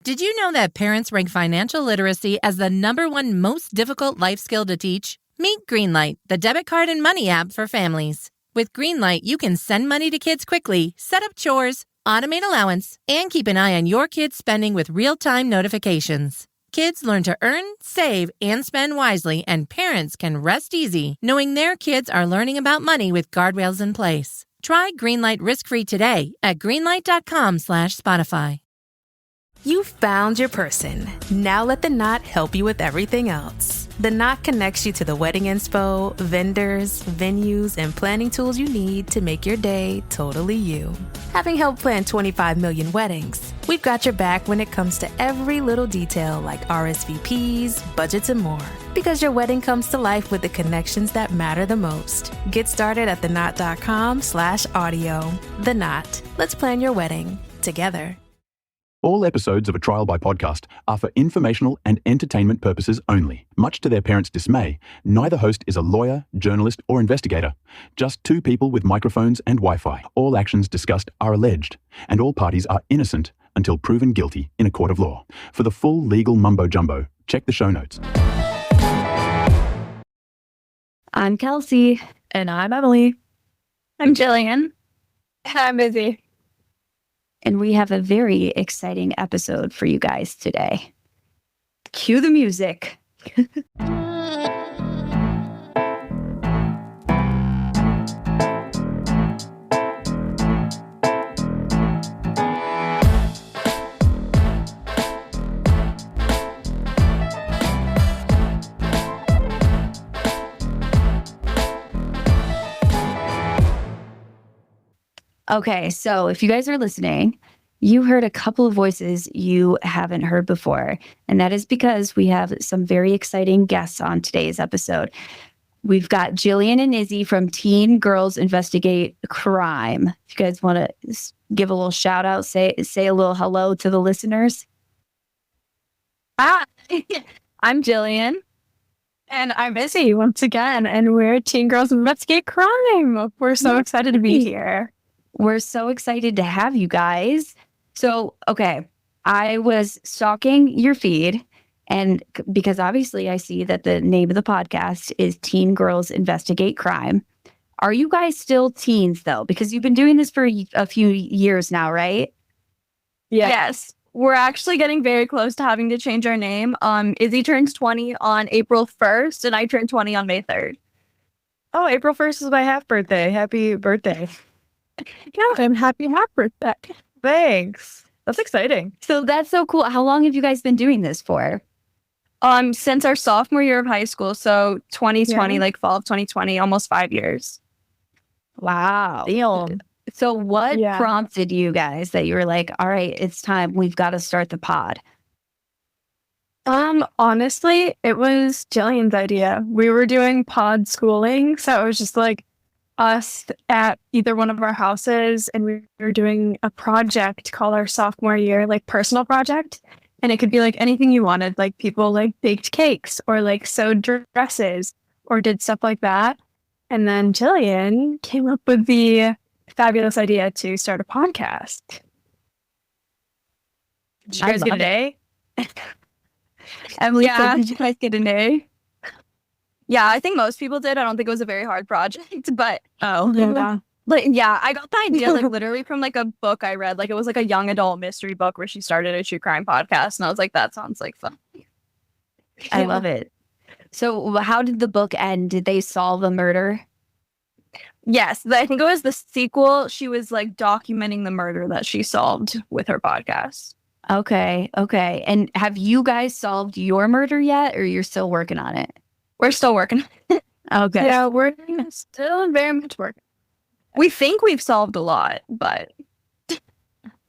Did you know that parents rank financial literacy as the #1 most difficult life skill to teach? Meet Greenlight, the debit card and money app for families. With Greenlight, you can send money to kids quickly, set up chores, automate allowance, and keep an eye on your kids' spending with real-time notifications. Kids learn to earn, save, and spend wisely, and parents can rest easy knowing their kids are learning about money with guardrails in place. Try Greenlight risk-free today at greenlight.com/Spotify. You found your person. Now let the Knot help you with everything else. The Knot connects you to the wedding inspo, vendors, venues, and planning tools you need to make your day totally you. Having helped plan 25 million weddings, we've got your back when it comes to every little detail like RSVPs, budgets, and more. Because your wedding comes to life with the connections that matter the most. Get started at theknot.com/audio. The Knot. Let's plan your wedding together. All episodes of A Trial by Podcast are for informational and entertainment purposes only. Much to their parents' dismay, neither host is a lawyer, journalist, or investigator. Just two people with microphones and Wi-Fi. All actions discussed are alleged, and all parties are innocent until proven guilty in a court of law. For the full legal mumbo-jumbo, check the show notes. I'm Kelsey. And I'm Emily. I'm Jillian. And I'm Izzy. And we have a very exciting episode for you guys today. Cue the music. Okay, so if you guys are listening, you heard a couple of voices you haven't heard before, and that is because we have some very exciting guests on today's episode. We've got Jillian and Izzy from Teen Girls Investigate Crime. If you guys want to give a little shout out, say a little hello to the listeners. I'm Jillian. And I'm Izzy once again, and we're Teen Girls Investigate Crime. We're so excited to be here. We're so excited to have you guys. So, okay, I was stalking your feed, and because obviously I see that the name of the podcast is Teen Girls Investigate Crime. Are you guys still teens, though? Because you've been doing this for a few years now, right? Yes. We're actually getting very close to having to change our name. Izzy turns 20 on April 1st, and I turn 20 on May 3rd. Oh, April 1st is my half birthday. Happy birthday. Yeah, and happy birthday. Thanks. That's exciting. So that's so cool. How long have you guys been doing this for? Since our sophomore year of high school, so 2020, like fall of 2020, almost 5 years. Wow. Damn. So what prompted you guys that you were like, all right, it's time. We've got to start the pod? Honestly, it was Jillian's idea. We were doing pod schooling, so it was just like us at either one of our houses, and we were doing a project called our sophomore year, like personal project. And it could be like anything you wanted, like people like baked cakes or like sewed dresses or did stuff like that. And then Jillian came up with the fabulous idea to start a podcast. Did you guys get an A? Emily, so did you guys get an A? Yeah, I think most people did. I don't think it was a very hard project, but Yeah. like, I got the idea like literally from like a book I read. Like it was like a young adult mystery book where she started a true crime podcast, and I was like, that sounds like fun. I love it. So how did the book end? Did they solve a murder? Yes, I think it was the sequel. She was like documenting the murder that she solved with her podcast. Okay. And have you guys solved your murder yet, or you're still working on it? We're still working. Okay. Yeah, we're still very much working. We think we've solved a lot, but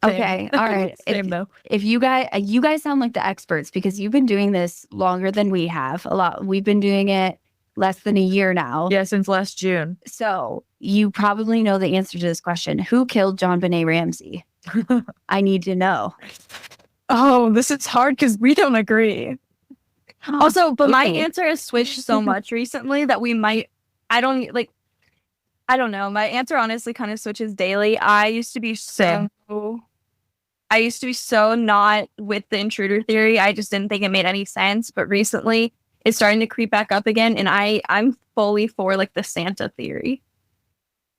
okay. All right. Same though. If you guys sound like the experts because you've been doing this longer than we have. A lot. We've been doing it less than a year now. Yeah, since last June. So you probably know the answer to this question. Who killed John Benet Ramsey? I need to know. Oh, this is hard because we don't agree. Also, but my answer has switched so much recently that I don't know. My answer honestly kind of switches daily. I used to be I used to be so not with the intruder theory. I just didn't think it made any sense. But recently, it's starting to creep back up again, and I'm fully for like the Santa theory.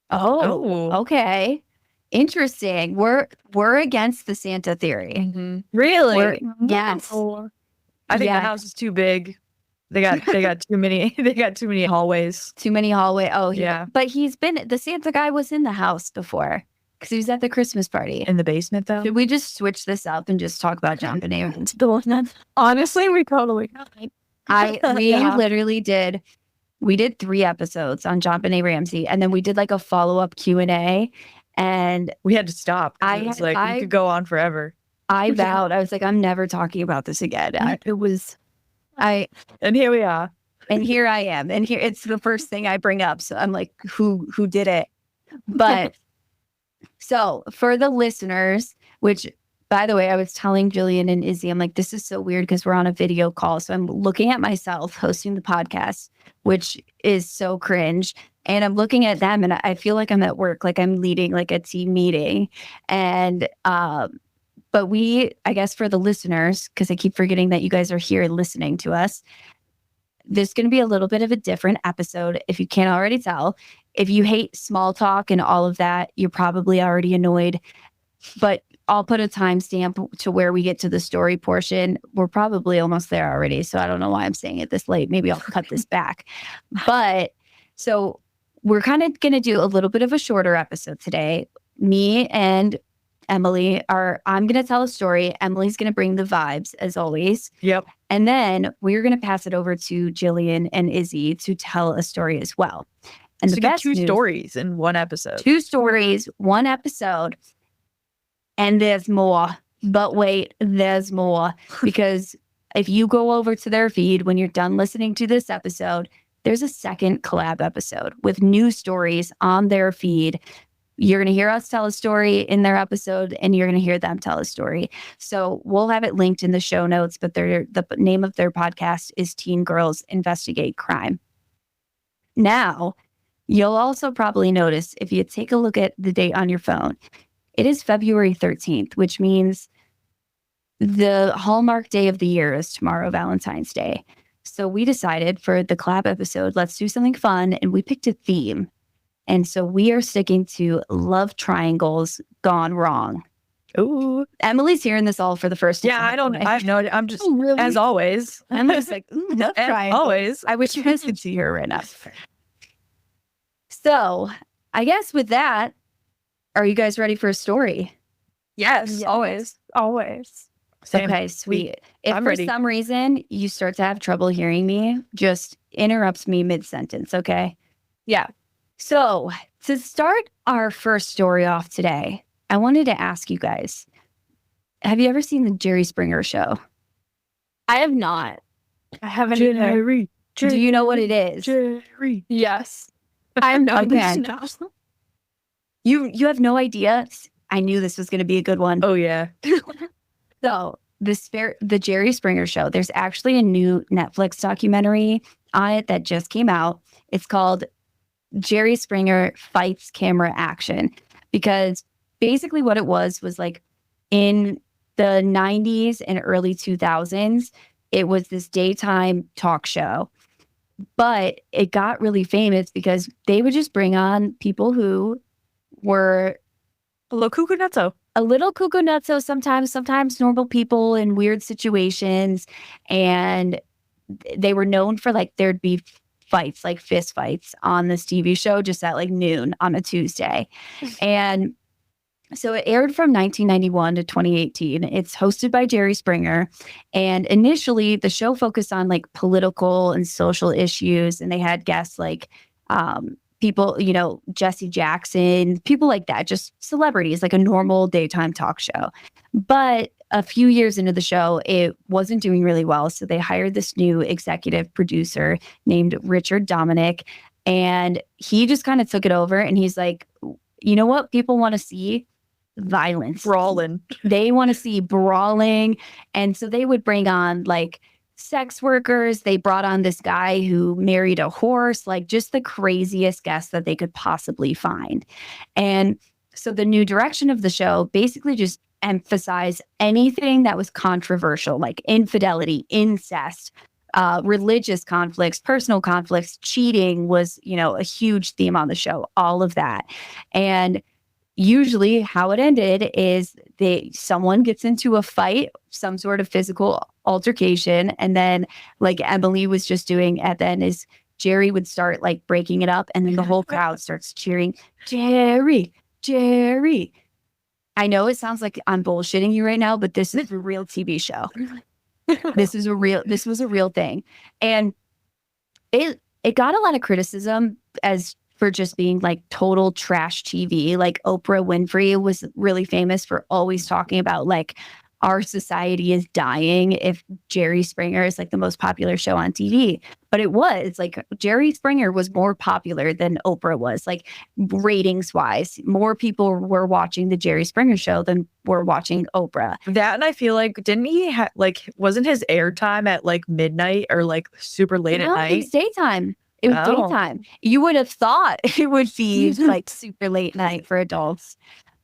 Oh, okay. Interesting. We're against the Santa theory. Mm-hmm. Really? Yes. I think the house is too big. They got too many hallways. Too many hallway. Oh, yeah. But the Santa guy was in the house before because he was at the Christmas party. In the basement, though? Should we just switch this up and just talk about John Benet Ramsey? Honestly, we totally literally did. We did 3 episodes on John Benet Ramsey, and then we did like a follow-up Q&A, and we had to stop. It was like we could go on forever. I vowed. I was like, I'm never talking about this again. And here we are. And here I am. And here it's the first thing I bring up. So I'm like, who did it? But so for the listeners, which by the way, I was telling Jillian and Izzy, I'm like, this is so weird because we're on a video call. So I'm looking at myself hosting the podcast, which is so cringe. And I'm looking at them and I feel like I'm at work, like I'm leading like a team meeting. And but I guess for the listeners, because I keep forgetting that you guys are here listening to us, there's going to be a little bit of a different episode, if you can't already tell. If you hate small talk and all of that, you're probably already annoyed. But I'll put a timestamp to where we get to the story portion. We're probably almost there already, so I don't know why I'm saying it this late. Maybe I'll cut this back. But so we're kind of going to do a little bit of a shorter episode today. Me and Emily I'm going to tell a story. Emily's going to bring the vibes as always. Yep. And then we're going to pass it over to Jillian and Izzy to tell a story as well. And so get 2 stories in one episode. 2 stories, 1 episode. And there's more. But wait, there's more. Because if you go over to their feed when you're done listening to this episode, there's a second collab episode with new stories on their feed. You're going to hear us tell a story in their episode, and you're going to hear them tell a story. So we'll have it linked in the show notes, but the name of their podcast is Teen Girls Investigate Crime. Now, you'll also probably notice if you take a look at the date on your phone, it is February 13th, which means the hallmark day of the year is tomorrow, Valentine's Day. So we decided for the collab episode, let's do something fun, and we picked a theme. And so we are sticking to love triangles gone wrong. Ooh. Emily's hearing this all for the first time. Yeah, I have no idea. I'm just, really? As always. I'm just like, love triangles. Always. I wish you guys could see her right now. So I guess with that, are you guys ready for a story? Yes. Always. Same. Okay, sweet. If I'm for ready. some reason you start to have trouble hearing me, just interrupt me mid-sentence, okay? Yeah. So to start our first story off today, I wanted to ask you guys, have you ever seen the Jerry Springer show? I have not. I haven't either. Do you know what it is? Jerry. Yes. I have no idea. You have no idea? I knew this was going to be a good one. Oh, yeah. So the Jerry Springer show, there's actually a new Netflix documentary on it that just came out. It's called Jerry Springer Fights Camera Action, because basically what it was like in the 90s and early 2000s, it was this daytime talk show, but it got really famous because they would just bring on people who were a little cuckoo nutso, sometimes normal people in weird situations. And they were known for like, there'd be fights, like fist fights on this TV show just at like noon on a Tuesday. And so it aired from 1991 to 2018. It's hosted by Jerry Springer. And initially the show focused on like political and social issues. And they had guests like people, Jesse Jackson, people like that, just celebrities, like a normal daytime talk show. But a few years into the show, it wasn't doing really well. So they hired this new executive producer named Richard Dominic. And he just kind of took it over. And he's like, you know what? People want to see violence. Brawling. They want to see brawling. And so they would bring on like sex workers. They brought on this guy who married a horse, like just the craziest guests that they could possibly find. And so the new direction of the show basically just emphasize anything that was controversial, like infidelity, incest, religious conflicts, personal conflicts, cheating was, a huge theme on the show, all of that. And usually how it ended is someone gets into a fight, some sort of physical altercation. And then, like Emily was just doing at the end, is Jerry would start like breaking it up. And then the whole crowd starts cheering, Jerry, Jerry. I know it sounds like I'm bullshitting you right now, but this is a real TV show. This was a real thing. And it got a lot of criticism for just being like total trash TV. Like Oprah Winfrey was really famous for always talking about like our society is dying if Jerry Springer is like the most popular show on TV. But it was like Jerry Springer was more popular than Oprah was, like ratings wise. More people were watching the Jerry Springer show than were watching Oprah. That, and I feel like, didn't he wasn't his airtime at like midnight or like super late at night? It was daytime. It was daytime. You would have thought it would be like super late night for adults,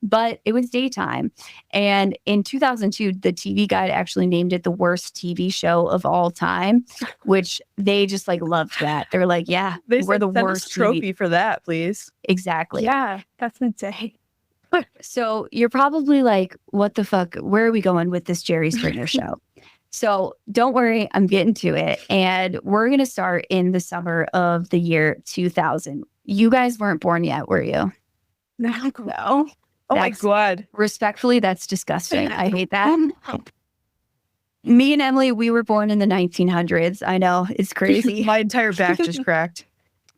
but it was daytime. And in 2002, the TV Guide actually named it the worst TV show of all time, which they just like loved that. They're like, yeah, we're the worst trophy for that, please. Exactly. Yeah, that's insane. So you're probably like, what the fuck? Where are we going with this Jerry Springer show? So don't worry, I'm getting to it. And we're going to start in the summer of the year 2000. You guys weren't born yet, were you? No. Oh my God. Respectfully, that's disgusting. I hate that. Me and Emily, we were born in the 1900s. I know, it's crazy. My entire back just cracked.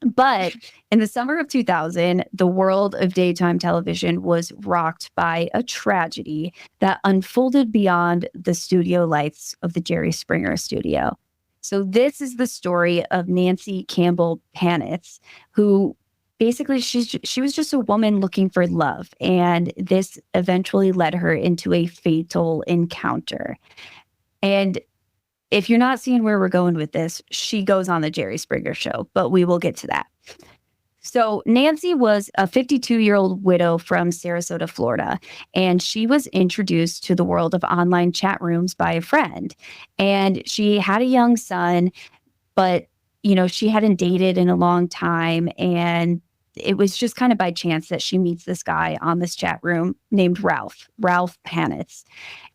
But in the summer of 2000, the world of daytime television was rocked by a tragedy that unfolded beyond the studio lights of the Jerry Springer studio. So this is the story of Nancy Campbell Panitz, who basically she was just a woman looking for love. And this eventually led her into a fatal encounter. And if you're not seeing where we're going with this, she goes on the Jerry Springer show, but we will get to that. So Nancy was a 52-year-old widow from Sarasota, Florida, and she was introduced to the world of online chat rooms by a friend. And she had a young son, but, she hadn't dated in a long time. And it was just kind of by chance that she meets this guy on this chat room named Ralph Panitz.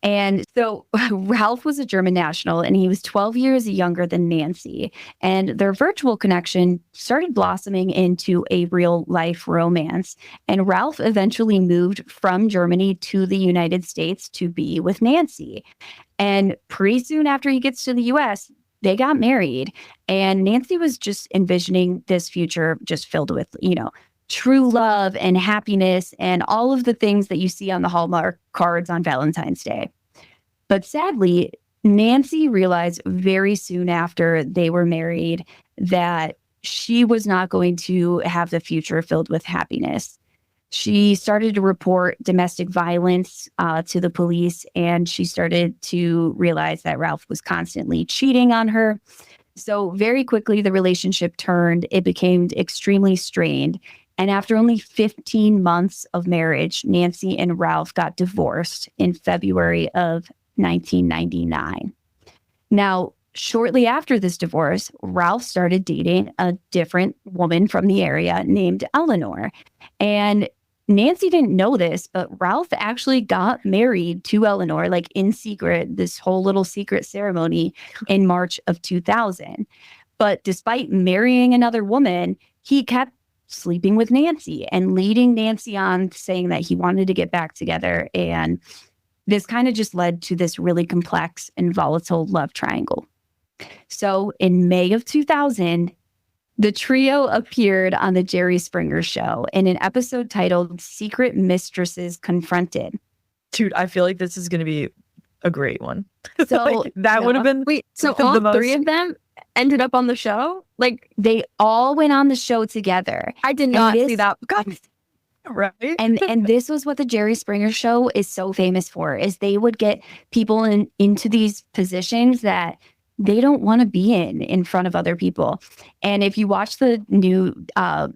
And so Ralph was a German national, and he was 12 years younger than Nancy. And their virtual connection started blossoming into a real life romance. And Ralph eventually moved from Germany to the United States to be with Nancy. And pretty soon after he gets to the US, they got married, and Nancy was just envisioning this future just filled with, true love and happiness and all of the things that you see on the Hallmark cards on Valentine's Day. But sadly, Nancy realized very soon after they were married that she was not going to have the future filled with happiness. She started to report domestic violence to the police, and she started to realize that Ralph was constantly cheating on her. So very quickly, the relationship turned. It became extremely strained. And after only 15 months of marriage, Nancy and Ralph got divorced in February of 1999. Now, shortly after this divorce, Ralph started dating a different woman from the area named Eleanor. And Nancy didn't know this, but Ralph actually got married to Eleanor, like in secret, this whole little secret ceremony in March of 2000. But despite marrying another woman, he kept sleeping with Nancy and leading Nancy on, saying that he wanted to get back together. And this kind of just led to this really complex and volatile love triangle. So in May of 2000, the trio appeared on the Jerry Springer show in an episode titled Secret Mistresses Confronted. Dude, I feel like this is going to be a great one. So that would have been... Wait, so all three of them ended up on the show? Like, they all went on the show together. I did not see that. Right. And this was what the Jerry Springer show is so famous for, is they would get people into these positions that they don't want to be in front of other people. And if you watch the new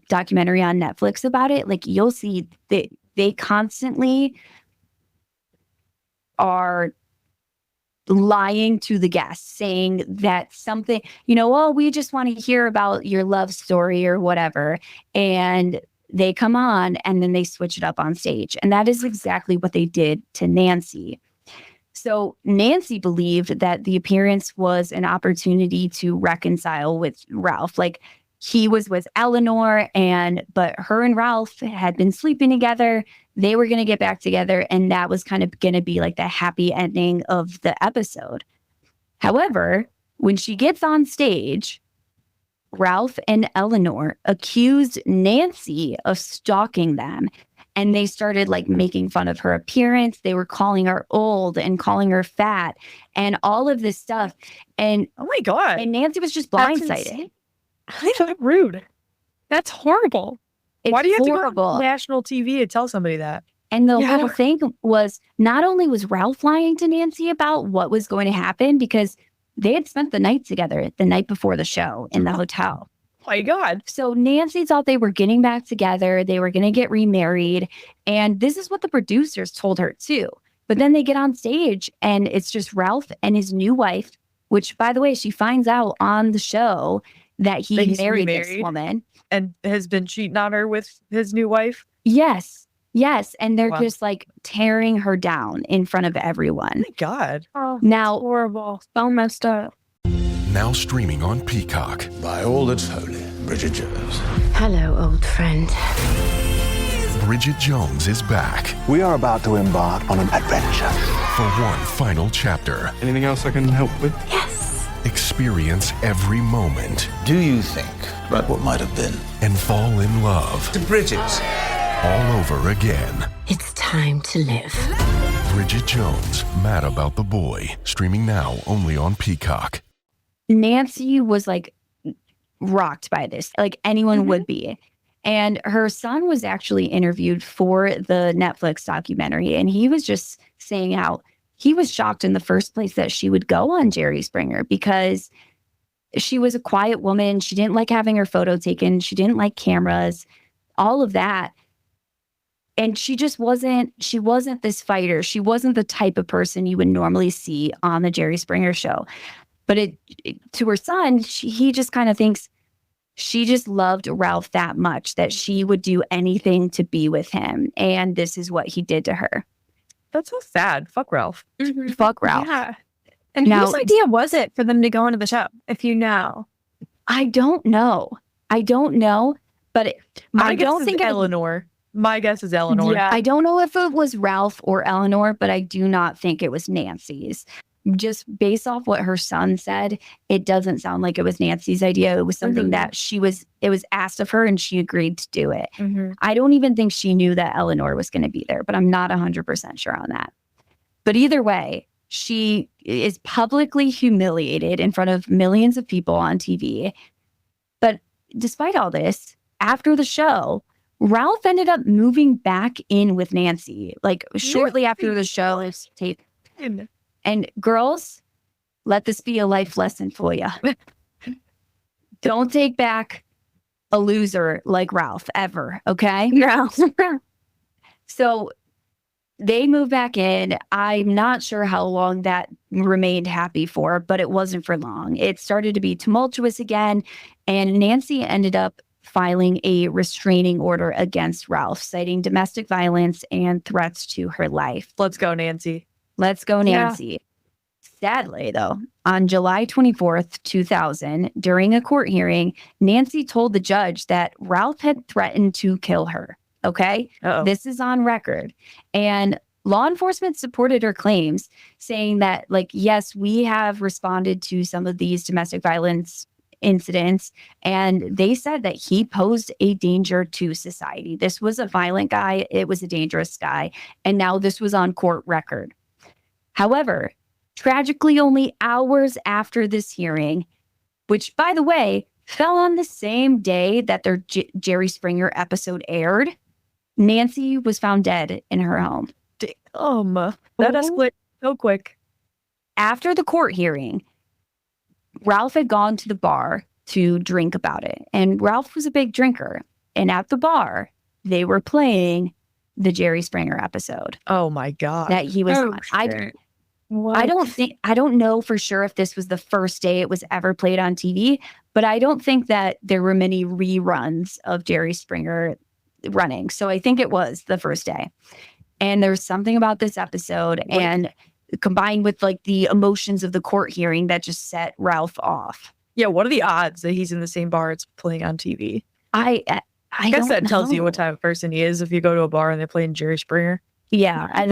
documentary on Netflix about it, like you'll see that they constantly are lying to the guests, saying that something, oh, we just want to hear about your love story or whatever. And they come on and then they switch it up on stage. And that is exactly what they did to Nancy. So Nancy believed that the appearance was an opportunity to reconcile with Ralph. Like, he was with Eleanor, but her and Ralph had been sleeping together. They were going to get back together, and that was kind of going to be like the happy ending of the episode. However, when she gets on stage, Ralph and Eleanor accused Nancy of stalking them, and they started like making fun of her appearance. They were calling her old and calling her fat and all of this stuff. And oh my God. And Nancy was just blindsided. That's so rude. That's horrible. Why do you have to go on national TV to tell somebody that? And the whole thing was, not only was Ralph lying to Nancy about what was going to happen, because they had spent the night together the night before the show in the hotel. Oh my God. So Nancy thought they were getting back together. They were going to get remarried. And this is what the producers told her too. But then they get on stage and it's just Ralph and his new wife, which, by the way, she finds out on the show that he married this woman. And has been cheating on her with his new wife? Yes. And they're just like tearing her down in front of everyone. Oh my God. Oh, now, horrible. So messed up. Now streaming on Peacock. By all that's holy, Bridget Jones. Hello, old friend. Bridget Jones is back. We are about to embark on an adventure. For one final chapter. Anything else I can help with? Yes. Experience every moment. Do you think about what might have been? And fall in love. To Bridget. All over again. It's time to live. Bridget Jones, Mad About the Boy. Streaming now only on Peacock. Nancy was like rocked by this, like anyone would be. And her son was actually interviewed for the Netflix documentary. And he was just saying how he was shocked in the first place that she would go on Jerry Springer, because she was a quiet woman. She didn't like having her photo taken. She didn't like cameras, all of that. And she wasn't this fighter. She wasn't the type of person you would normally see on the Jerry Springer show. But to her son, he just kind of thinks she just loved Ralph that much that she would do anything to be with him. And this is what he did to her. That's so sad. Fuck Ralph. Fuck Ralph. Yeah. And whose idea was it for them to go into the show, if you know? I don't know. But I don't think Eleanor. My guess is Eleanor. Yeah. I don't know if it was Ralph or Eleanor, but I do not think it was Nancy's. Just based off what her son said, it doesn't sound like it was Nancy's idea. It was something that it was asked of her and she agreed to do it. I don't even think she knew that Eleanor was going to be there, but I'm not 100% sure on that. But either way, she is publicly humiliated in front of millions of people on TV. But despite all this, after the show, Ralph ended up moving back in with Nancy, like shortly after the show is taped. And girls, let this be a life lesson for you. Don't take back a loser like Ralph ever, okay? No. So they moved back in. I'm not sure how long that remained happy for, but it wasn't for long. It started to be tumultuous again, and Nancy ended up filing a restraining order against Ralph, citing domestic violence and threats to her life. Let's go, Nancy. Let's go, Nancy. Yeah. Sadly, though, on July 24th, 2000, during a court hearing, Nancy told the judge that Ralph had threatened to kill her. Okay? Uh-oh. This is on record. And law enforcement supported her claims, saying that, like, yes, we have responded to some of these domestic violence incidents, and they said that he posed a danger to society. This was a violent guy. It was a dangerous guy. And now this was on court record. However, tragically, only hours after this hearing, which, by the way, fell on the same day that their Jerry Springer episode aired, Nancy was found dead in her home. That escalated so quick. After the court hearing, Ralph had gone to the bar to drink about it. And Ralph was a big drinker. And at the bar, they were playing the Jerry Springer episode. Oh my God. That he was on. I don't know for sure if this was the first day it was ever played on TV, but I don't think that there were many reruns of Jerry Springer running. So I think it was the first day. And there's something about this episode and combined with like the emotions of the court hearing that just set Ralph off. Yeah, what are the odds that he's in the same bar it's playing on TV? I guess that tells you what type of person he is if you go to a bar and they're playing Jerry Springer. Yeah, and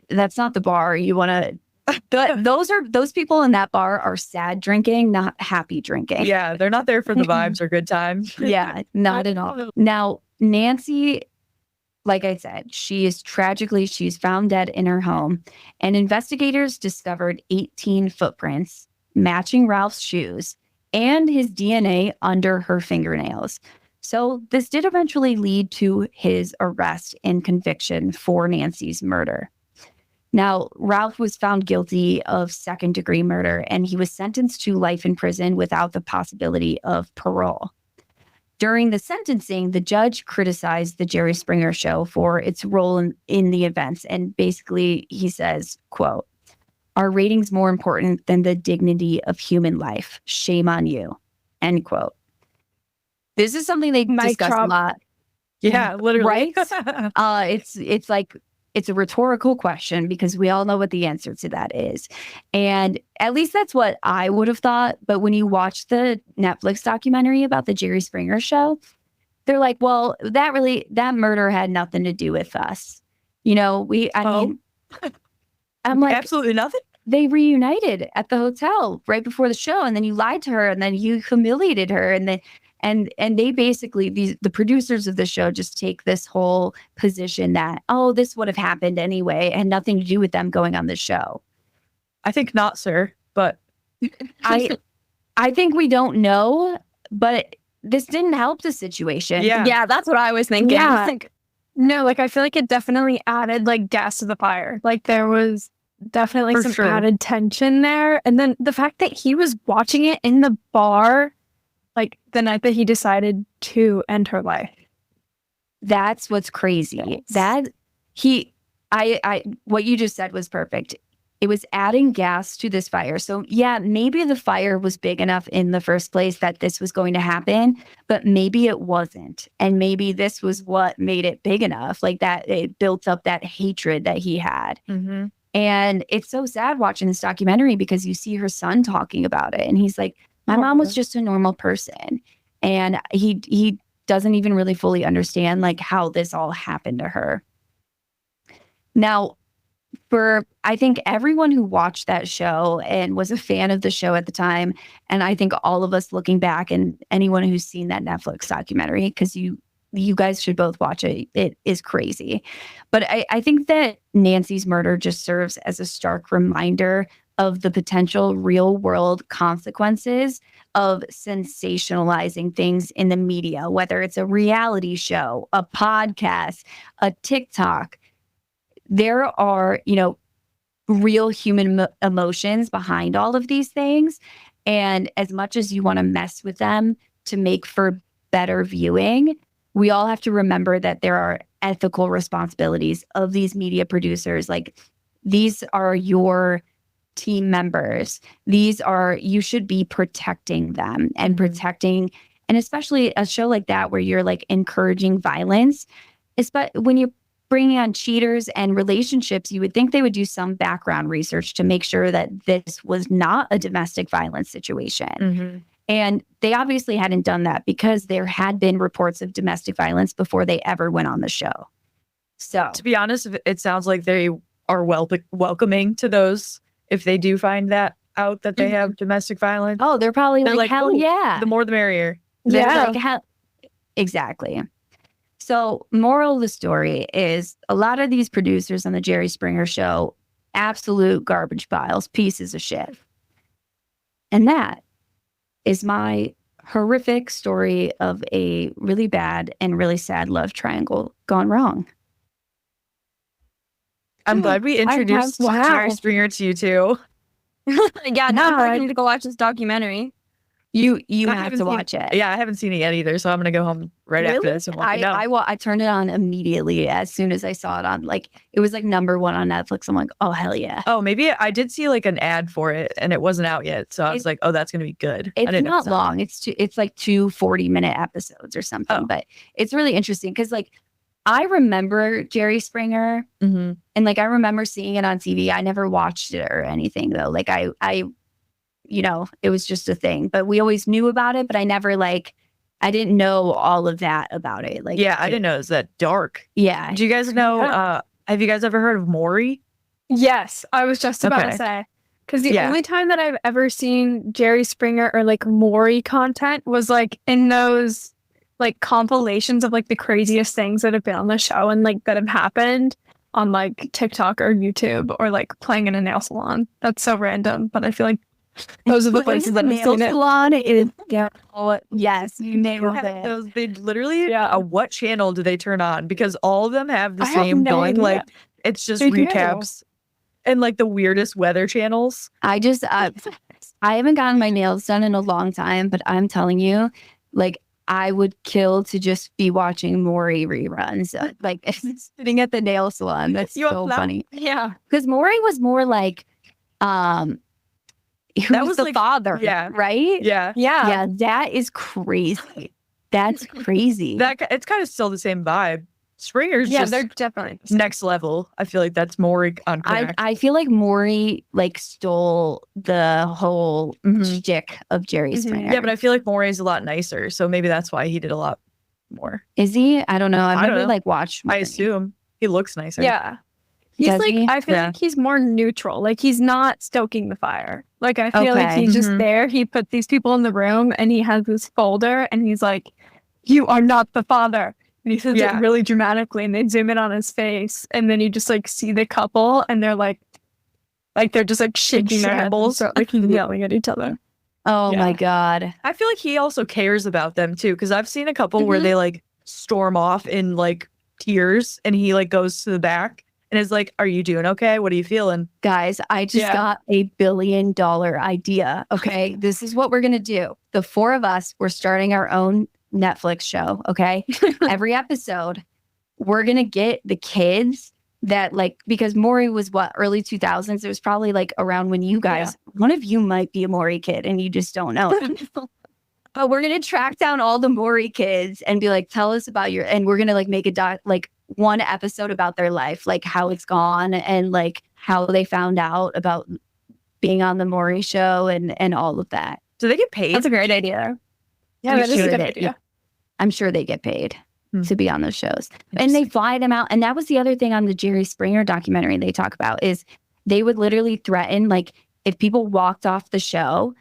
that's not the bar you want to. Those people in that bar are sad drinking, not happy drinking. Yeah, they're not there for the vibes or good times. Yeah, not at all. Now, Nancy, like I said, she's found dead in her home, and investigators discovered 18 footprints matching Ralph's shoes and his DNA under her fingernails. So this did eventually lead to his arrest and conviction for Nancy's murder. Now, Ralph was found guilty of second-degree murder, and he was sentenced to life in prison without the possibility of parole. During the sentencing, the judge criticized the Jerry Springer show for its role in the events, and basically he says, quote, "Our rating's more important than the dignity of human life. Shame on you," end quote. This is something they discuss a lot. Yeah, literally. Right? It's a rhetorical question because we all know what the answer to that is. And at least that's what I would have thought. But when you watch the Netflix documentary about the Jerry Springer show, they're like, well, that murder had nothing to do with us. You know, I'm like, absolutely nothing. They reunited at the hotel right before the show, and then you lied to her, and then you humiliated her, and then and they basically, the producers of the show just take this whole position that, oh, this would have happened anyway, and nothing to do with them going on the show. I think not, sir. But I think we don't know, but this didn't help the situation. Yeah, that's what I was thinking. Yeah. No, like I feel like it definitely added like gas to the fire. Like there was definitely some added tension there. And then the fact that he was watching it in the bar, like the night that he decided to end her life. That's what's crazy. Yes. What you just said was perfect. It was adding gas to this fire. So yeah, maybe the fire was big enough in the first place that this was going to happen, but maybe it wasn't. And maybe this was what made it big enough, like that it built up that hatred that he had. Mm-hmm. And it's so sad watching this documentary because you see her son talking about it. And he's like, my mom was just a normal person. And he doesn't even really fully understand like how this all happened to her. Now, for I think everyone who watched that show and was a fan of the show at the time, and I think all of us looking back and anyone who's seen that Netflix documentary, because you guys should both watch it. It is crazy. But I think that Nancy's murder just serves as a stark reminder of the potential real world consequences of sensationalizing things in the media, whether it's a reality show, a podcast, a TikTok. There are, real human emotions behind all of these things. And as much as you want to mess with them to make for better viewing, we all have to remember that there are ethical responsibilities of these media producers. These are your team members. You should be protecting them and protecting, and especially a show like that where you're encouraging violence, when you're bringing on cheaters and relationships, you would think they would do some background research to make sure that this was not a domestic violence situation. Mm-hmm. And they obviously hadn't done that because there had been reports of domestic violence before they ever went on the show. So, to be honest, it sounds like they are welcoming to those if they do find that out that they have domestic violence. Oh, they're probably like, hell yeah. The more the merrier. Yeah. Exactly. So, moral of the story is a lot of these producers on the Jerry Springer show, absolute garbage piles, pieces of shit. And that is my horrific story of a really bad and really sad love triangle gone wrong. I'm glad we introduced Jerry Springer to you too. Yeah, now I need to go watch this documentary. You I have haven't to seen- watch it. Yeah, I haven't seen it yet either, so I'm gonna go home right after this and watch it. I turned it on immediately as soon as I saw it on. Like it was like number one on Netflix. I'm like, oh hell yeah. Oh, maybe I did see like an ad for it and it wasn't out yet, so I was like, oh, that's gonna be good. I It's didn't know not long. It's like 2 40-minute episodes or something, but it's really interesting because like I remember Jerry Springer Mhm. and like I remember seeing it on TV. I never watched it or anything though. Like I it was just a thing, but we always knew about it, but I never I didn't know all of that about it. Like, Yeah, I didn't know it was that dark. Yeah. Do you guys know? Have you guys ever heard of Maury? Yes, I was just about to say. Because the only time that I've ever seen Jerry Springer or like Maury content was like in those like compilations of like the craziest things that have been on the show and like that have happened on like TikTok or YouTube or like playing in a nail salon. That's so random, but I feel like those are the places that I've nail seen it. salon is yes, you nailed it. Those they literally what channel do they turn on? Because all of them have the I have same no going. idea. Like it's just They do. recaps and like the weirdest weather channels. I just I haven't gotten my nails done in a long time, but I'm telling you, like I would kill to just be watching Maury reruns. Like sitting at the nail salon. That's so funny. Yeah. Because Maury was more like That who's was the like- father, yeah. right? Yeah. Yeah, that is crazy. That's crazy. It's kind of still the same vibe. Springer's Yeah, just they're definitely next level. I feel like that's Maury on crack. I feel like Maury like stole the whole shtick of Jerry Springer. Yeah, but I feel like Maury's a lot nicer, so maybe that's why he did a lot more. Is he? I don't know. I've I don't never know. like watched. I Maury. assume he looks nicer. Yeah. He's Does like, he? I feel Yeah. like he's more neutral. Like he's not stoking the fire. Like I feel like Okay. he's just Mhm. there. He put these people in the room and he has this folder and he's like, you are not the father. And he says Yeah. it really dramatically and they zoom in on his face. And then you just like see the couple and they're like they're just like shaking their heads and shambles. start like yelling at each other. Oh Yeah. my god. I feel like he also cares about them too, because I've seen a couple where they like storm off in like tears and he like goes to the back and is like, are you doing okay? What are you feeling? Guys, I just got $1 billion idea. Okay. This is what we're going to do. The 4 of us, we're starting our own Netflix show. Okay. Every episode, we're going to get the kids that like, because Maury was early 2000s. It was probably like around when you guys, one of you might be a Maury kid and you just don't know. But we're going to track down all the Maury kids and be like, tell us about and we're going to like make one episode about their life, like how it's gone and like how they found out about being on the Maury show and all of that. Do they get paid? That's a great idea. Yeah, I'm that is sure a good they- idea. I'm sure they get paid to be on those shows. And they fly them out. And that was the other thing on the Jerry Springer documentary they talk about is they would literally threaten, like if people walked off the show,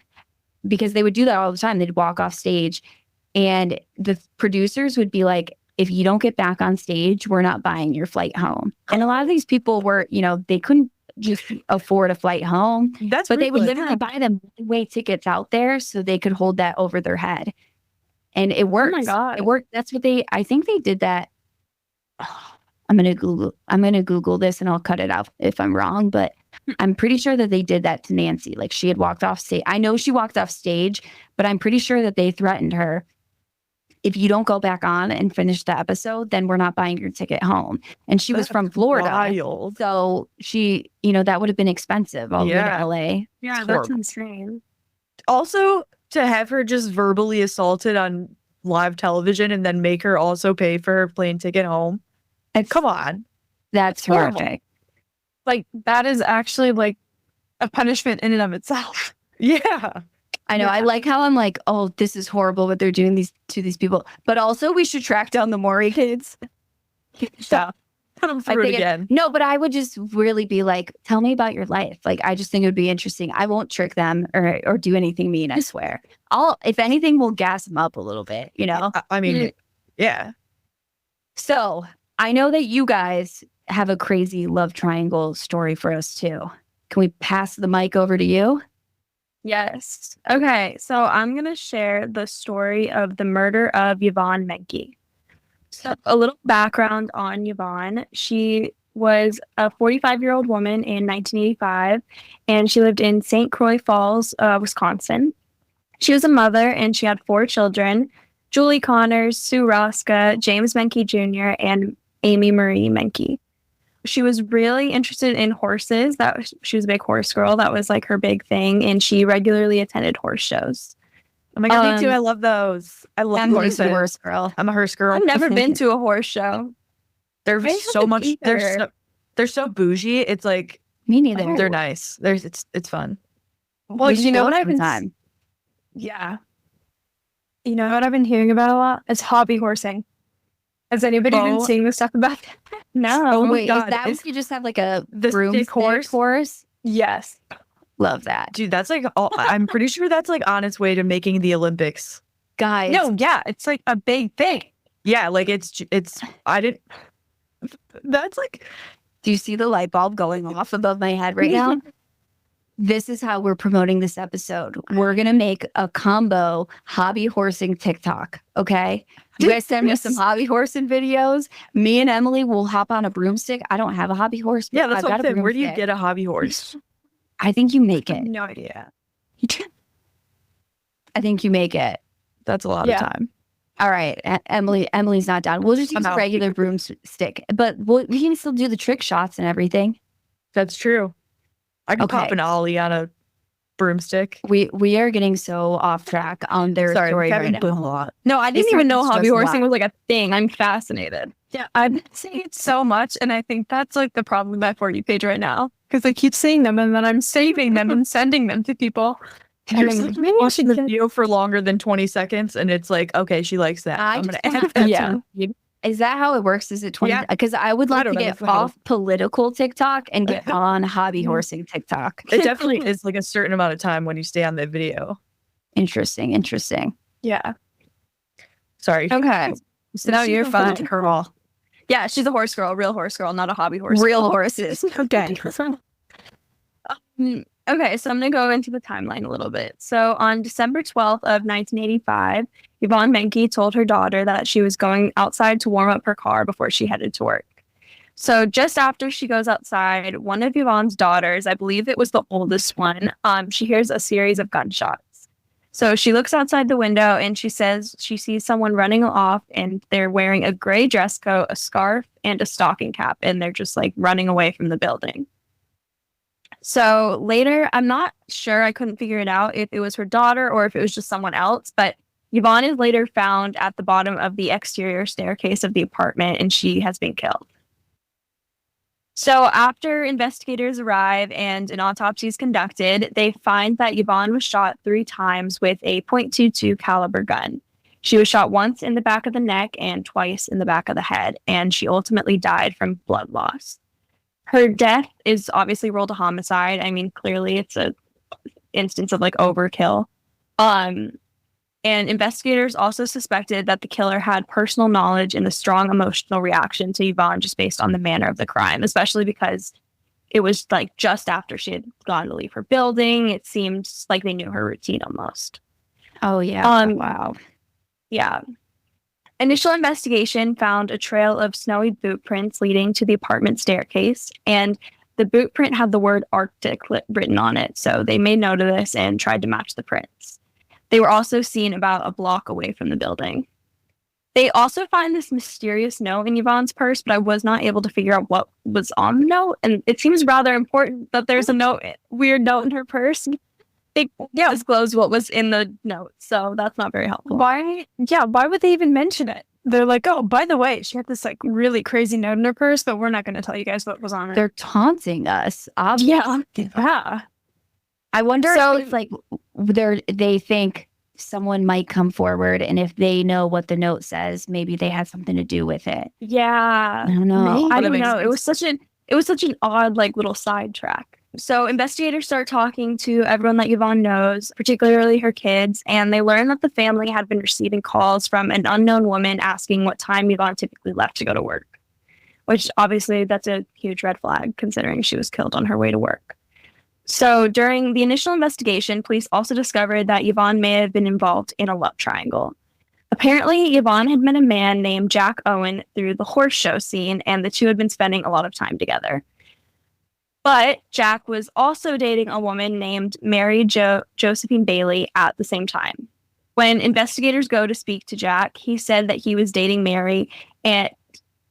because they would do that all the time. They'd walk off stage and the producers would be like, if you don't get back on stage, we're not buying your flight home. And a lot of these people were, they couldn't just afford a flight home. But they would literally buy them one-way tickets out there so they could hold that over their head. And it worked. Oh my God. It worked. That's what I think they did that. I'm going to Google this and I'll cut it out if I'm wrong, but I'm pretty sure that they did that to Nancy. Like she had walked off stage. I know she walked off stage, but I'm pretty sure that they threatened her. If you don't go back on and finish the episode, then we're not buying your ticket home. And she was from Florida. Wild. So she, that would have been expensive all the way to LA. Yeah, It's that's horrible. insane. Also, to have her just verbally assaulted on live television and then make her also pay for her plane ticket home. And come on. That's horrible. horrific. Like that is actually like a punishment in and of itself. Yeah. I know. I like how I'm like, oh, this is horrible what they're doing to these people. But also we should track down the Maury kids. Yeah. Put them through it think again. No, but I would just really be like, tell me about your life. Like, I just think it would be interesting. I won't trick them or do anything mean, I swear. If anything, we'll gas them up a little bit, I mean, yeah. So I know that you guys have a crazy love triangle story for us too. Can we pass the mic over to you? Yes. Okay, so I'm going to share the story of the murder of Yvonne Menke. So a little background on Yvonne. She was a 45-year-old woman in 1985, and she lived in St. Croix Falls, Wisconsin. She was a mother and she had 4 children: Julie Connors, Sue Rosca, James Menke Jr., and Amy Marie Menke. She was really interested in horses. She was a big horse girl. That was like her big thing, and she regularly attended horse shows. Oh my God, me too. I love those. I love horses. I'm a horse girl. I'm a horse girl. I've never been to a horse show. They're so much. They're so bougie. It's like me neither. They're nice. It's fun. Well, you know what I've been time. Yeah. You know what I've been hearing about a lot? It's hobby horsing. Has anybody been seeing the stuff about that? No. Oh wait, God. Is that when you just have like a broomstick horse? Yes. Love that. Dude, that's like I'm pretty sure that's like on its way to making the Olympics. Guys. No, yeah, it's like a big thing. Yeah, like that's like, do you see the light bulb going off above my head right now? This is how we're promoting this episode. We're going to make a combo hobby horsing TikTok. Okay. You guys send me some hobby horsing videos. Me and Emily will hop on a broomstick. I don't have a hobby horse. Yeah, that's what I'm saying. Where do you broomstick. get a hobby horse? I think you make it. No idea. I think you make it. That's a lot of time. All right. Emily's not down. We'll just use a regular broomstick, but we can still do the trick shots and everything. That's true. I could pop an ollie on a broomstick. We are getting so off track on their story right now. No, I didn't even know hobby horsing was like a thing. I'm fascinated. Yeah, I've been seeing it so much, and I think that's like the problem with my For You page right now, because I keep seeing them, and then I'm saving them and sending them to people. And I'm like, watching the video for longer than 20 seconds, and it's like, okay, she likes that. I'm going to add that to it. Is that how it works? Is it 20? Because I would like to get off political TikTok and get on hobby horsing TikTok. It definitely is like a certain amount of time when you stay on the video. Interesting. Yeah. Sorry. Okay. So now you're fine. Girl. Yeah, she's a horse girl, real horse girl, not a hobby horse. Real horses. Okay. Okay, so I'm going to go into the timeline a little bit. So on December 12th of 1985, Yvonne Menke told her daughter that she was going outside to warm up her car before she headed to work. So just after she goes outside, one of Yvonne's daughters, I believe it was the oldest one, she hears a series of gunshots. So she looks outside the window and she says she sees someone running off, and they're wearing a gray dress coat, a scarf, and a stocking cap, and they're just like running away from the building. So later, I'm not sure, I couldn't figure it out if it was her daughter or if it was just someone else, but Yvonne is later found at the bottom of the exterior staircase of the apartment, and she has been killed. So after investigators arrive and an autopsy is conducted, they find that Yvonne was shot 3 times with a .22 caliber gun. She was shot once in the back of the neck and twice in the back of the head, and she ultimately died from blood loss. Her death is obviously rolled a homicide. I mean, clearly it's an instance of like overkill. And investigators also suspected that the killer had personal knowledge and a strong emotional reaction to Yvonne just based on the manner of the crime, especially because it was like just after she had gone to leave her building. It seemed like they knew her routine almost. Oh, yeah. Wow. Yeah. Initial investigation found a trail of snowy boot prints leading to the apartment staircase, and the boot print had the word Arctic written on it, so they made note of this and tried to match the prints. They were also seen about a block away from the building. They also find this mysterious note in Yvonne's purse, but I was not able to figure out what was on the note, and it seems rather important that there's a weird note in her purse. They disclosed what was in the note, so that's not very helpful. Why would they even mention it? They're like, oh, by the way, she had this like really crazy note in her purse, but we're not going to tell you guys what was on it. They're taunting us. Obviously. Yeah. I wonder if it's like they think someone might come forward, and if they know what the note says, maybe they had something to do with it. Yeah. I don't know. I don't know. It was such an odd like little sidetrack. So investigators start talking to everyone that Yvonne knows, particularly her kids, and they learn that the family had been receiving calls from an unknown woman asking what time Yvonne typically left to go to work, which obviously that's a huge red flag considering she was killed on her way to work. So during the initial investigation, police also discovered that Yvonne may have been involved in a love triangle. Apparently, Yvonne had met a man named Jack Owen through the horse show scene, and the two had been spending a lot of time together. But Jack was also dating a woman named Mary Josephine Bailey at the same time. When investigators go to speak to Jack, he said that he was dating Mary and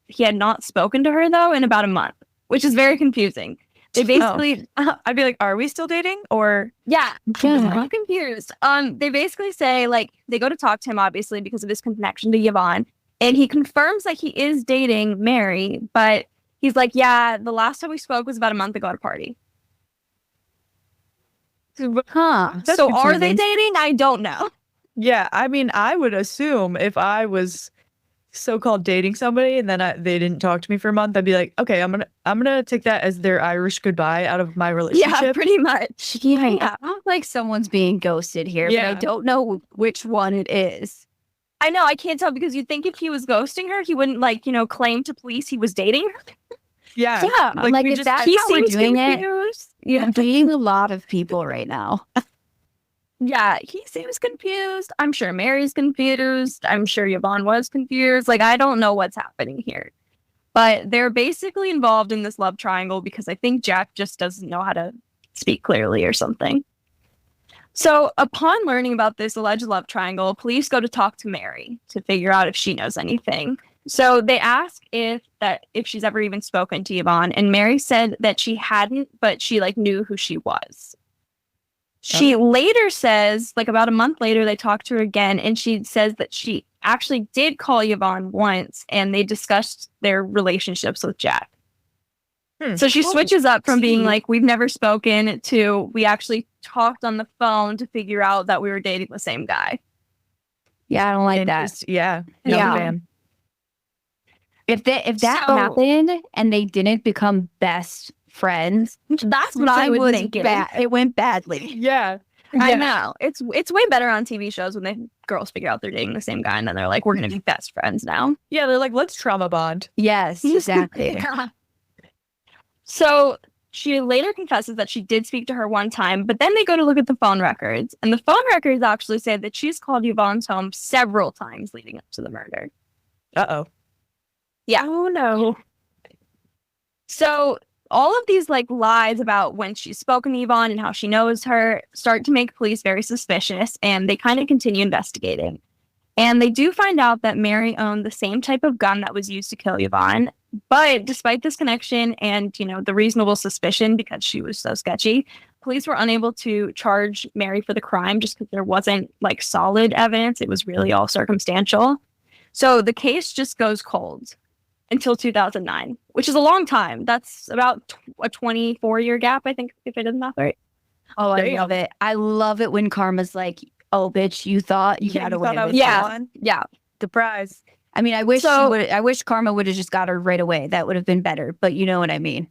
he had not spoken to her, though, in about a month, which is very confusing. They basically... I'd be like, are we still dating? Or... Yeah, I'm confused. They basically say, like, they go to talk to him, obviously, because of his connection to Yvonne. And he confirms that he is dating Mary, but he's like, yeah, the last time we spoke was about a month ago at a party. Huh. So are they dating? I don't know. Yeah, I mean, I would assume if I was so-called dating somebody and then they didn't talk to me for a month, I'd be like, okay, I'm gonna take that as their Irish goodbye out of my relationship. Yeah, pretty much. Yeah, I feel like someone's being ghosted here, but I don't know which one it is. I know, I can't tell because you'd think if he was ghosting her, he wouldn't, like, you know, claim to police he was dating her. Yeah. Like if that's how we're doing confused. it, I'm dating a lot of people right now. Yeah, he seems confused. I'm sure Mary's confused. I'm sure Yvonne was confused. Like, I don't know what's happening here. But they're basically involved in this love triangle because I think Jack just doesn't know how to speak clearly or something. So upon learning about this alleged love triangle, police go to talk to Mary to figure out if she knows anything. So they ask if she's ever even spoken to Yvonne, and Mary said that she hadn't, but she like knew who she was. She later says, like about a month later, they talked to her again, and she says that she actually did call Yvonne once, and they discussed their relationships with Jack. So she switches up from being like, we've never spoken, to we actually talked on the phone to figure out that we were dating the same guy. Yeah, I don't like that. Yeah. If that happened and they didn't become best friends, that's what I would think. It went badly. Yeah. I know. It's way better on TV shows when the girls figure out they're dating the same guy and then they're like, we're going to be best friends now. Yeah, they're like, let's trauma bond. Yes, exactly. So she later confesses that she did speak to her one time, but then they go to look at the phone records. And the phone records actually say that she's called Yvonne's home several times leading up to the murder. Uh-oh. Yeah. Oh, no. So all of these like lies about when she's spoken to Yvonne and how she knows her start to make police very suspicious, and they kind of continue investigating. And they do find out that Mary owned the same type of gun that was used to kill Yvonne. But despite this connection and, you know, the reasonable suspicion because she was so sketchy, police were unable to charge Mary for the crime just because there wasn't like solid evidence. It was really all circumstantial. So the case just goes cold until 2009, which is a long time. That's about a 24-year gap, I think, if I did the math right. Oh, I love it. I love it when Karma's like, oh, bitch, you thought you got away with it. Yeah. Surprise. I mean, I wish Karma would have just got her right away. That would have been better. But you know what I mean.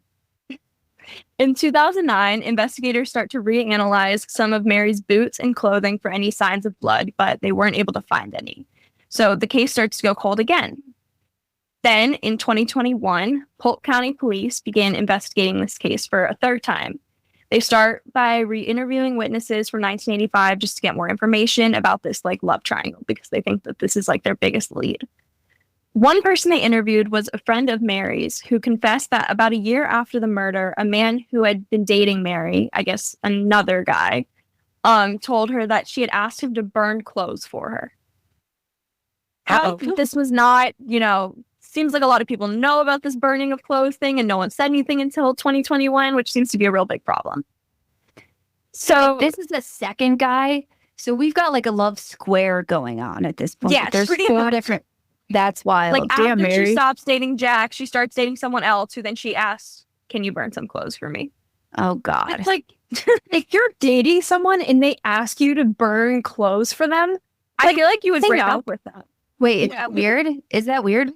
In 2009, investigators start to reanalyze some of Mary's boots and clothing for any signs of blood, but they weren't able to find any. So the case starts to go cold again. Then, in 2021, Polk County Police began investigating this case for a third time. They start by re-interviewing witnesses from 1985 just to get more information about this like love triangle because they think that this is like their biggest lead. One person they interviewed was a friend of Mary's who confessed that about a year after the murder, a man who had been dating Mary, I guess another guy, told her that she had asked him to burn clothes for her. This was not, you know, seems like a lot of people know about this burning of clothes thing and no one said anything until 2021, which seems to be a real big problem. So this is the second guy. So we've got like a love square going on at this point. Yeah, there's four different. That's wild. Like after she stops dating Jack, she starts dating someone else who then she asks, can you burn some clothes for me? Oh, God. It's like, if you're dating someone and they ask you to burn clothes for them, I feel like you would break up with that. Wait, it's weird? Is that weird?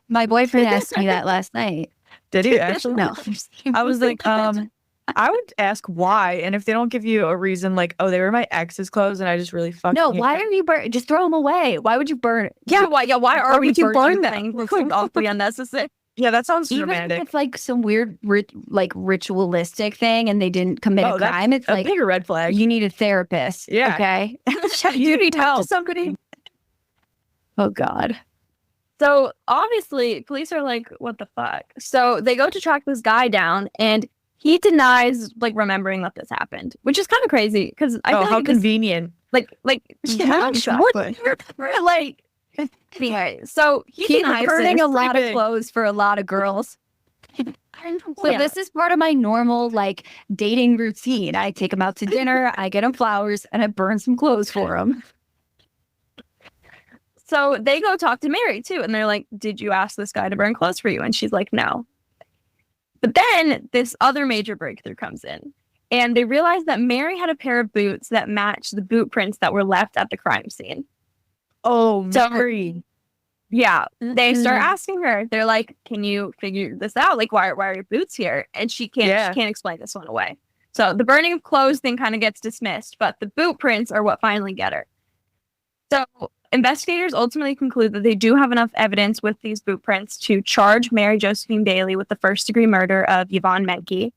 My boyfriend asked me that last night. Did he actually? No. I was like, I would ask why, and if they don't give you a reason, like, oh, they were my ex's clothes, and I just really fucking. No, why are you burn? Just throw them away. Why would you burn? Yeah, why? Yeah, why are we burning them? It's like awfully unnecessary. Yeah, that sounds even romantic. If it's like some weird, like ritualistic thing, and they didn't commit a crime. It's like a bigger red flag. You need a therapist. Yeah. Okay. You need help. To somebody. Oh God. So obviously, police are like, what the fuck? So they go to track this guy down, and he denies like remembering that this happened, which is kind of crazy because I feel how like this, convenient. like Yeah, exactly. like anyway. So he He's denies burning this. a lot of big. clothes for a lot of girls. So Yeah. this is part of my normal like dating routine. I take them out to dinner, I get them flowers, and I burn some clothes for them. So they go talk to Mary too, and they're like, "Did you ask this guy to burn clothes for you?" And she's like, "No." But then this other major breakthrough comes in, and they realize that Mary had a pair of boots that matched the boot prints that were left at the crime scene. Oh, So- Mary. Yeah, they start asking her. They're like, "Can you figure this out? Like, why are your boots here?" And she can't. Yeah. She can't explain this one away. So the burning of clothes thing kind of gets dismissed, but the boot prints are what finally get her. So investigators ultimately conclude that they do have enough evidence with these boot prints to charge Mary Josephine Bailey with the first-degree murder of Yvonne Menke.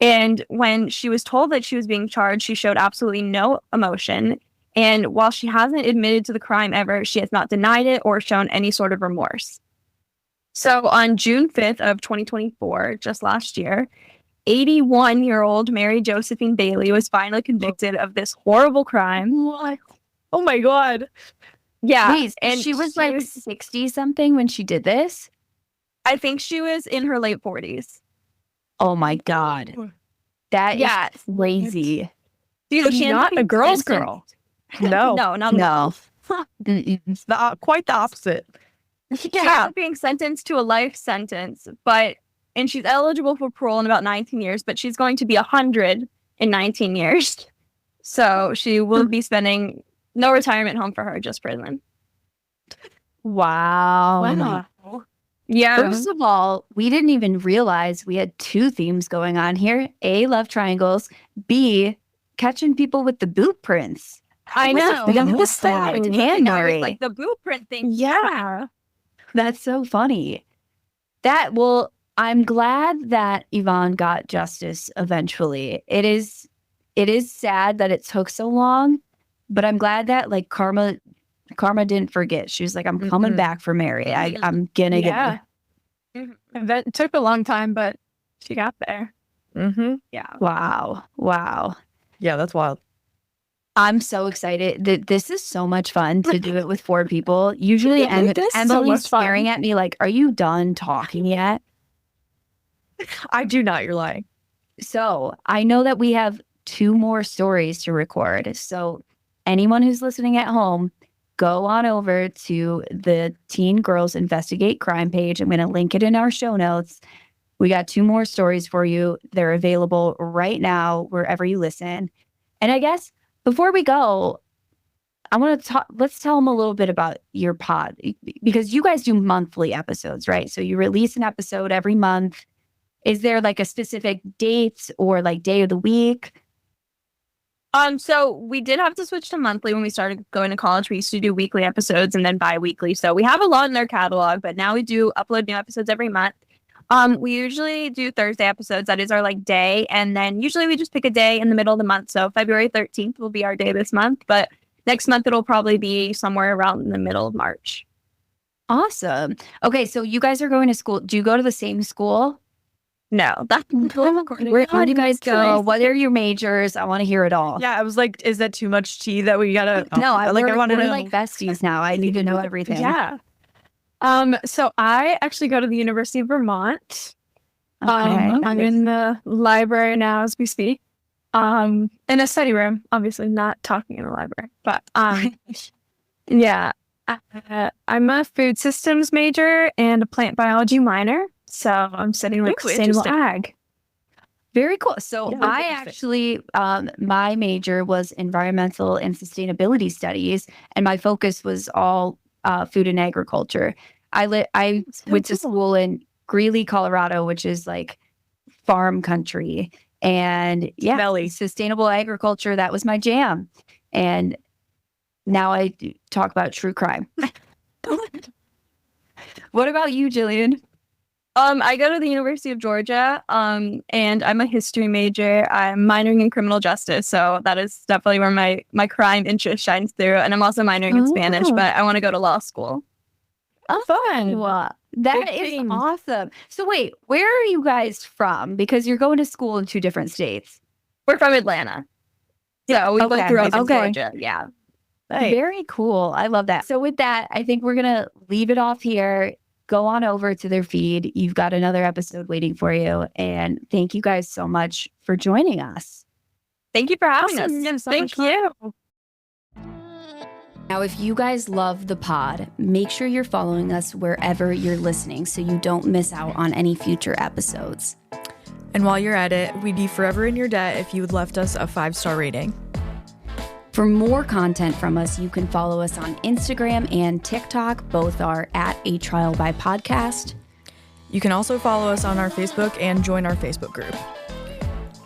And when she was told that she was being charged, she showed absolutely no emotion. And while she hasn't admitted to the crime ever, she has not denied it or shown any sort of remorse. So on June 5th of 2024, just last year, 81-year-old Mary Josephine Bailey was finally convicted of this horrible crime. What? Oh my God. Yeah. Wait, and she was like 60 something when she did this? I think she was in her late 40s. Oh my God. That Yeah. is crazy. Dude, She's not a girl's girl. No. No, not at all. No. Mm-mm. It's quite the opposite. She ends up being sentenced to a life sentence, and she's eligible for parole in about 19 years, but she's going to be 100 in 19 years. So she will be spending no retirement home for her, just prison. Wow. Wow. Yeah. First of all, we didn't even realize we had two themes going on here. A, love triangles. B, catching people with the boot prints. I know. What's that? Hand Mary. Like the boot print thing. Yeah. That's so funny. I'm glad that Yvonne got justice eventually. It is sad that it took so long, but I'm glad that like karma didn't forget. She was like, I'm coming back for Mary. I'm gonna Yeah. get And that took a long time, but she got there. Mm-hmm. Yeah. Wow. Yeah, that's wild. I'm so excited. This is so much fun to do it with four people. Usually This is so Emily's much fun. staring at me like, are you done talking yet? I do not. You're lying. So I know that we have 2 more stories to record. So anyone who's listening at home, go on over to the Teen Girls Investigate Crime page. I'm going to link it in our show notes. We got 2 more stories for you. They're available right now wherever you listen. And I guess before we go, I want to talk. Let's tell them a little bit about your pod, because you guys do monthly episodes, right? So you release an episode every month. Is there like a specific date or like day of the week? So we did have to switch to monthly when we started going to college. We used to do weekly episodes and then bi-weekly. So we have a lot in our catalog, but now we do upload new episodes every month. We usually do Thursday episodes. That is our like day. And then usually we just pick a day in the middle of the month. So February 13th will be our day this month, but next month it'll probably be somewhere around in the middle of March. Awesome. Okay, so you guys are going to school. Do you go to the same school? No, that's Where do you guys go? What are your majors? I want to hear it all. Yeah, I was like, is that too much tea that we gotta? No, I want to we're know. like besties now. I need to know everything. Yeah. So I actually go to the University of Vermont. Okay. I'm in the library now as we speak. In a study room, obviously not talking in a library, but yeah. I'm a food systems major and a plant biology minor. So I'm studying like Ooh, sustainable interesting. ag. Very cool. So Yeah, I interesting. actually, my major was environmental and sustainability studies, and my focus was all food and agriculture. I went to school in Greeley, Colorado, which is like farm country, and yeah, Smelly. sustainable agriculture. That was my jam, and now I talk about true crime. What about you, Jillian? I go to the University of Georgia, and I'm a history major. I'm minoring in criminal justice, so that is definitely where my crime interest shines through. And I'm also minoring in Spanish, Oh. but I want to go to law school. Fun. Well, that Big is team. awesome. So wait, where are you guys from? Because you're going to school in 2 different states. We're from Atlanta. So we both grew up in Okay. Georgia. Yeah. Very cool. I love that. So with that, I think we're going to leave it off here. Go on over to their feed. You've got another episode waiting for you. And thank you guys so much for joining us. Thank you for having us. Thank you. Now, if you guys love the pod, make sure you're following us wherever you're listening so you don't miss out on any future episodes. And while you're at it, we'd be forever in your debt if you had left us a 5-star rating. For more content from us, you can follow us on Instagram and TikTok. Both are at A Trial by Podcast. You can also follow us on our Facebook and join our Facebook group.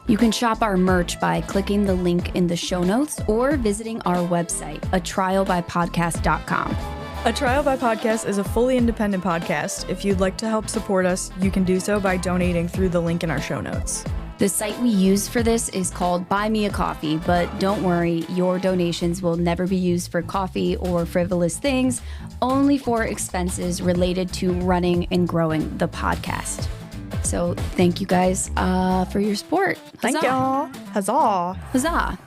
You can shop our merch by clicking the link in the show notes or visiting our website, atrialbypodcast.com. A Trial by Podcast is a fully independent podcast. If you'd like to help support us, you can do so by donating through the link in our show notes. The site we use for this is called Buy Me a Coffee, but don't worry, your donations will never be used for coffee or frivolous things, only for expenses related to running and growing the podcast. So thank you guys for your support. Thank Huzzah. y'all. Huzzah. Huzzah.